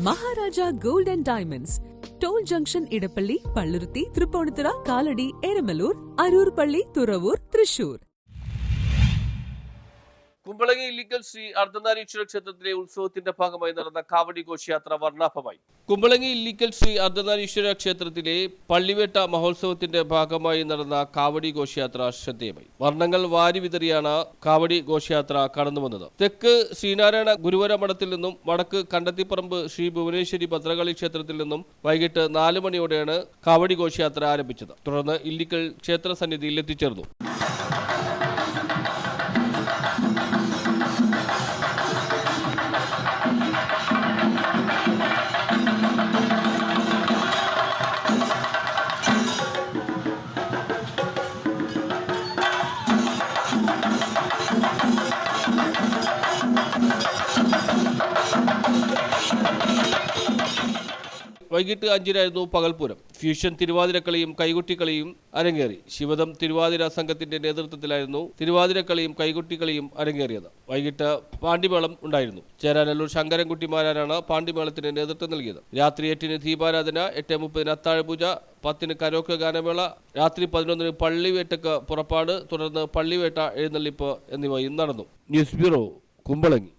Maharaja gold and diamonds, toll junction, Edappally, Palluruthy, Tripunithura, Kalady, Eramalloor, Aroor പള്ളി, തുറവൂർ, തൃശൂർ. കുമ്പളങ്ങി ഇല്ലിക്കൽ ശ്രീ അർദ്ധനാരീശ്വര ക്ഷേത്രത്തിലെ ഉത്സവത്തിന്റെ ഭാഗമായി നടന്ന കാവടി ഘോഷയാത്ര വർണ്ണാഭമായി. കുമ്പളങ്ങി ഇല്ലിക്കൽ ശ്രീ അർദ്ധനാരീശ്വര ക്ഷേത്രത്തിലെ പള്ളിവേട്ട മഹോത്സവത്തിന്റെ ഭാഗമായി നടന്ന കാവടി ഘോഷയാത്ര ശ്രദ്ധേയമായി. വർണ്ണങ്ങൾ വാരി വിതറിയാണ് കാവടി ഘോഷയാത്ര കടന്നുവന്നത്. തെക്ക് ശ്രീനാരായണ ഗുരുവര മഠത്തിൽ നിന്നും വടക്ക് കണ്ടത്തിപ്പറമ്പ് ശ്രീ ഭുവനേശ്വരി ഭദ്രകാളി ക്ഷേത്രത്തിൽ നിന്നും വൈകിട്ട് 4 മണിയോടെയാണ് കാവടി ഘോഷയാത്ര ആരംഭിച്ചത്. തുടർന്ന് ഇല്ലിക്കൽ ക്ഷേത്ര സന്നിധിയിൽ എത്തിച്ചേർന്നു. വൈകിട്ട് 5-നായിരുന്നു പകൽപൂരം. ഫ്യൂഷൻ തിരുവാതിരക്കളിയും കൈകൊട്ടിക്കളിയും അരങ്ങേറി. ശിവദം തിരുവാതിര സംഘത്തിന്റെ നേതൃത്വത്തിലായിരുന്നു തിരുവാതിരക്കളിയും കൈകൊട്ടിക്കളിയും അരങ്ങേറിയത്. വൈകിട്ട് പാണ്ടിമേളം ഉണ്ടായിരുന്നു. ചേരാനല്ലൂർ ശങ്കരൻകുട്ടിമാരാണ് പാണ്ടിമേളത്തിന് നേതൃത്വം നൽകിയത്. രാത്രി 8-ന് ദീപാരാധന, 8:30-ന് അത്താഴപൂജ, 10-ന് കരോക്കെ ഗാനമേള, രാത്രി 11-ന് പള്ളിവേട്ടക്ക് പുറപ്പാട്, തുടർന്ന് പള്ളിവേട്ട, എഴുന്നള്ളിപ്പ് എന്നിവയും നടന്നു. News bureau, Kumbalangi.